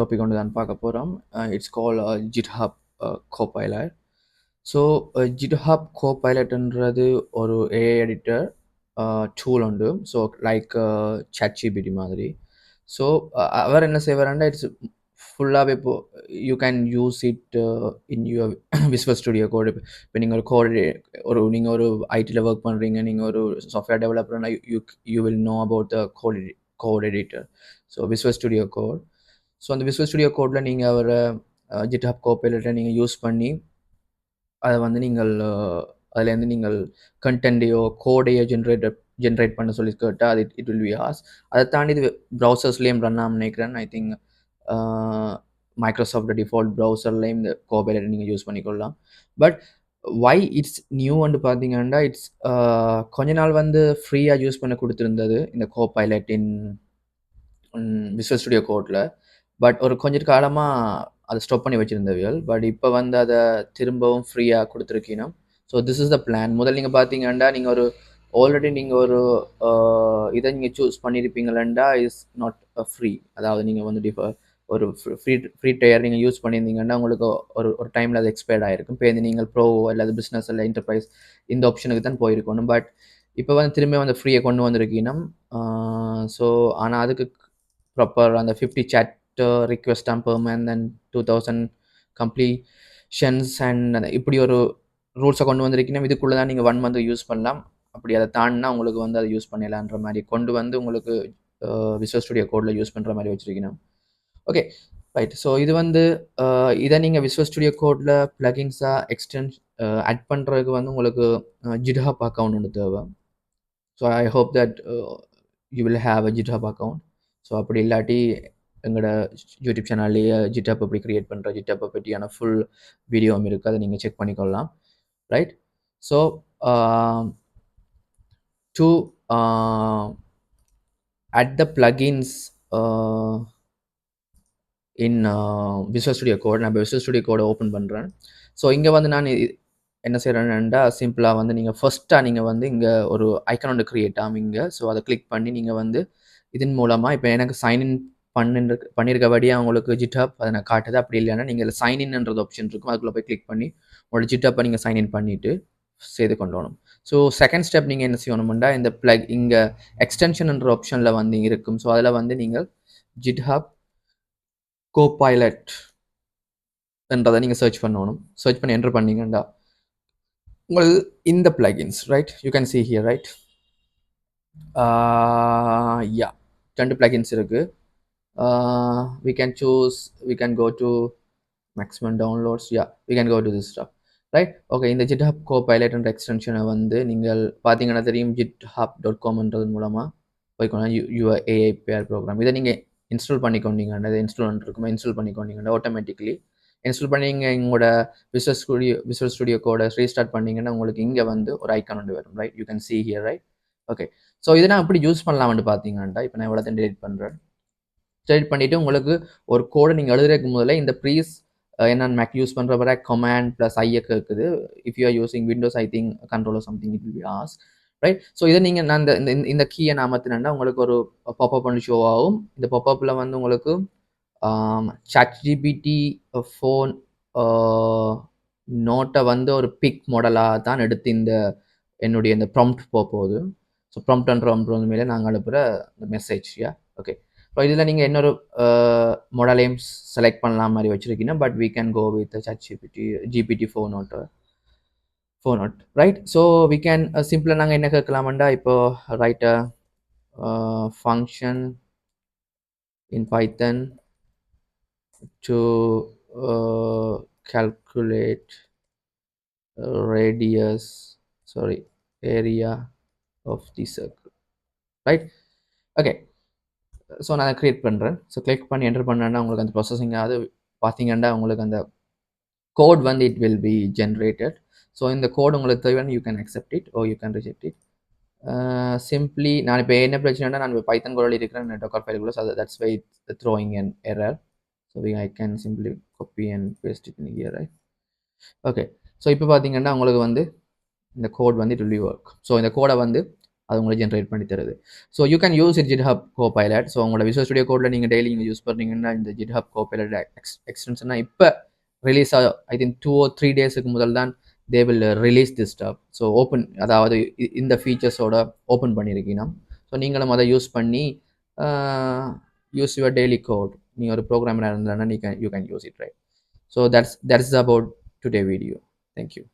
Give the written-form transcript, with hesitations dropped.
topic on தான் பார்க்க போகிறோம். It's called GitHub Copilot. So GitHub Copilotன்றது ஒரு AI editor tool உண்டு. ஸோ லைக் ChatGPT மாதிரி. ஸோ அவர் என்ன செய்வாருன்னா இட்ஸ் ஃபுல்லாகவே இப்போ you can use it in your Visual Studio Code. இப்போ நீங்கள் ஒரு கோடு நீங்கள் ஒரு ஐடியில் ஒர்க் பண்ணுறீங்க, நீங்கள் ஒரு சாஃப்ட்வேர் டெவலப்பர்னா you will know about the code editor. So Visual Studio Code. So அந்த விஸ்வல் ஸ்டுடியோ கோடில் நீங்கள் ஒரு GitHub Copilot நீங்கள் யூஸ் பண்ணி அதை வந்து நீங்கள் அதுலேருந்து நீங்கள் கண்டென்ட்டையோ கோடையோ ஜென்ரேட் பண்ண சொல்லி கேட்டால் அது இட் வில் பி ஆஸ். அதை தாண்டி இது ப்ரௌசர்ஸ்லேயும் ரன் ஆகும் நினைக்கிறேன். ஐ திங்க் மைக்ரோசாஃப்ட் டிஃபால்ட் ப்ரௌசர்லேயும் இந்த கோபைலட் நீங்கள் யூஸ் பண்ணிக்கொள்ளலாம். பட் வை இட்ஸ் நியூன்னு பார்த்தீங்கன்னா இட்ஸ் கொஞ்ச நாள் வந்து ஃப்ரீயாக யூஸ் பண்ண கொடுத்துருந்தது இந்த கோபைலட் இன் விஸ்வல் ஸ்டுடியோ கோடில். பட் ஒரு கொஞ்ச காலமாக அதை ஸ்டாப் பண்ணி வச்சுருந்தவியல். பட் இப்போ வந்து அதை திரும்பவும் ஃப்ரீயாக கொடுத்துருக்கீங்க. So this is the plan. முதல் நீங்கள் பார்த்தீங்கன்னா நீங்கள் ஒரு ஆல்ரெடி நீங்கள் ஒரு இதை நீங்கள் சூஸ் பண்ணியிருப்பீங்களா இஸ் நாட் ஃப்ரீ. அதாவது நீங்கள் வந்து ஒரு ஃப்ரீ டயர் நீங்கள் யூஸ் பண்ணியிருந்தீங்கன்னா உங்களுக்கு ஒரு டைமில் அது எக்ஸ்பயர்ட் ஆகிருக்கும். இப்போ நீங்கள் ப்ரோ அல்லது பிஸ்னஸ் இல்லை என்டர்பிரைஸ் இந்த ஆப்ஷனுக்கு தான் போயிருக்கணும். பட் இப்போ வந்து திரும்ப வந்து ஃப்ரீயை கொண்டு வந்திருக்கீங்க. ஸோ ஆனால் அதுக்கு ப்ராப்பர் அந்த 50 chat request per month and 2000 completions and இப்படி ஒரு ரூல்ஸை கொண்டு வந்திருக்கீங்கன்னா இதுக்குள்ளே தான் நீங்கள் 1 month யூஸ் பண்ணலாம். அப்படி அதை தாண்டினா உங்களுக்கு வந்து அதை யூஸ் பண்ணலான்ற மாதிரி கொண்டு வந்து உங்களுக்கு விஸ்வல் ஸ்டுடியோ கோடில் யூஸ் பண்ணுற மாதிரி வச்சுருக்கீங்க. Okay right. ஸோ இது வந்து இதை நீங்கள் விஸ்வல் ஸ்டுடியோ கோடில் ப்ளகின்ஸாக ஆட் பண்ணுறதுக்கு வந்து உங்களுக்கு GitHub அக்கௌண்ட் ஒன்று தேவை. So I hope that you will have a GitHub account. So அப்படி இல்லாட்டி எங்களோட யூடியூப் சேனல்லையே GitHub எப்படி க்ரியேட் பண்ணுற GitHub பற்றியான ஃபுல் வீடியோவும் இருக்குது, அதை நீங்கள் செக் பண்ணிக்கொள்ளலாம். Right. So to add the plugins in Visual Studio Code. நான் விஸ்வல் ஸ்டுடியோ கோடை ஓப்பன் பண்ணுறேன். ஸோ இங்கே வந்து நான் என்ன செய்கிறேன்னா சிம்பிளாக வந்து நீங்கள் ஃபஸ்ட்டாக நீங்கள் வந்து இங்கே ஒரு ஐக்கான் ஒன்று க்ரியேட் ஆகும் இங்கே. ஸோ அதை கிளிக் பண்ணி நீங்கள் வந்து இதன் மூலமாக இப்போ எனக்கு சைன்இன் பண்ணியிருக்கபடியாக உங்களுக்கு GitHub அதை நான் காட்டுது. அப்படி இல்லைன்னா நீங்கள் சைன்இன்ன்றது ஆப்ஷன் இருக்கும், அதுக்குள்ளே போய் கிளிக் பண்ணி உங்களோட GitHub நீங்கள் சைன்இன் பண்ணிவிட்டு செய்து கொண்டு வரணும். ஸோ செகண்ட் ஸ்டெப் நீங்கள் என்ன செய்யணும்னா இந்த இங்கே எக்ஸ்டென்ஷன்ன்ற ஆப்ஷனில் வந்து இருக்கும். ஸோ அதில் வந்து நீங்கள் GitHub Copilot என்றதை நீங்கள் சர்ச் பண்ணணும். சர்ச் பண்ணி என்டர் பண்ணீங்கன்னா உங்கள் இந்த plugins right you can see here right. Yeah 2 plugins இருக்குது. we can choose, we can go to maximum downloads. yeah we can go to this stuff right. okay இந்த GitHub Copilot என்ற எக்ஸ்டென்ஷனை வந்து நீங்கள் பார்த்தீங்கன்னா தெரியும் github.com மூலமாக போய்க்கணும். யுவர் AI pair ப்ரோக்ராம் இதை நீங்கள் இன்ஸ்டால் பண்ணிக்கொண்டீங்கன்னா இதை இன்ஸ்டால் பண்ணிக்கொண்டீங்கன்னா ஆட்டோமேட்டிக்லி இன்ஸ்டால் பண்ணி உங்களோட விஸ்வல் ஸ்டுடியோ கோடை ரீஸ்டார்ட் பண்ணிங்கன்னா உங்களுக்கு இங்கே வந்து ஒரு ஐக்கான் ஒன்று வரும் right. You can see here right. Okay. So இதை நான் எப்படி யூஸ் பண்ணலாம்னு பார்த்தீங்கன்னா இப்போ நான் எவ்வளோ டெலிட் பண்ணுறேன். டெலிட் பண்ணிவிட்டு உங்களுக்கு ஒரு கோடை நீங்கள் எழுதுறதுக்கு முதல்ல இந்த ப்ரீஸ் என்னென்ன மேக் யூஸ் பண்ணுற வர கமாண்ட் ப்ளஸ் ஐயை இருக்குது. If you are using Windows I think control something it will be as right. So இதை நீங்கள் நான் இந்த கீயை நான் மாற்றினேன்னா உங்களுக்கு ஒரு பாப்அப் பண்ணி ஷோ ஆகும். இந்த பாப்அப்பில் வந்து உங்களுக்கு ChatGPT ஃபோன் நோட்டை வந்து ஒரு பிக் மாடலாக தான் எடுத்து என்னுடைய இந்த ப்ராம்ப்ட் போகுது. ஸோ ப்ராம்ப்ட்ன்ற மேலே நாங்கள் அனுப்புகிற இந்த மெசேஜ். Yeah okay. ஸோ இதில் நீங்கள் இன்னொரு மாடலையும் செலக்ட் பண்ணலாம் மாதிரி வச்சுருக்கீங்க. But we can go with GPT 4 note right. So we can சிம்பிளாக நாங்கள் என்ன கேட்கலாமண்டா இப்போ right function in Python to calculate area of the circle right. okay. So நான் அதை க்ரியேட் பண்ணுறேன். ஸோ கிளிக் பண்ணி என்டர் பண்ணேன்னா உங்களுக்கு அந்த ப்ராசஸிங் ஆகுது. பார்த்தீங்கன்னா உங்களுக்கு அந்த கோட் வந்து it will be generated. So இந்த கோட் உங்களுக்கு தேவையான you can accept it or you can reject it. Simply நான் இப்போ என்ன பிரச்சனைனா நான் இப்போ பைத்தன் கோடில் இருக்கிறேன் டோக்கர் ஃபைலுக்குள்ள. So that's why throwing an error. So I can simply copy and paste it in here right. Okay. So இப்போ பார்த்தீங்கன்னா உங்களுக்கு வந்து இந்த கோட் வந்து it will be work. So இந்த கோடை வந்து அது உங்களுக்கு ஜென்ரேட் பண்ணி தருது. So you can use it GitHub Copilot. So உங்களோட விசுவல் ஸ்டுடியோ கோடில் நீங்கள் டெய்லி நீங்கள் யூஸ் பண்ணீங்கன்னா இந்த GitHub Copilot எக்ஸ்டென்ஷனாக இப்போ ரிலீஸ் ஆகும். ஐ திங்க் 2 or 3 டேஸுக்கு முதல் தான் they will release this stuff. So open, அதாவது இந்த ஃபீச்சர்ஸோட ஓப்பன் பண்ணியிருக்கீங்கன்னா, ஸோ நீங்களும் அதை யூஸ் பண்ணி யூஸ் யுவர் டெய்லி கோட். நீங்கள் ஒரு ப்ரோக்ராமராக இருந்தாங்கன்னா you can use it, right? So that's about today video. Thank you.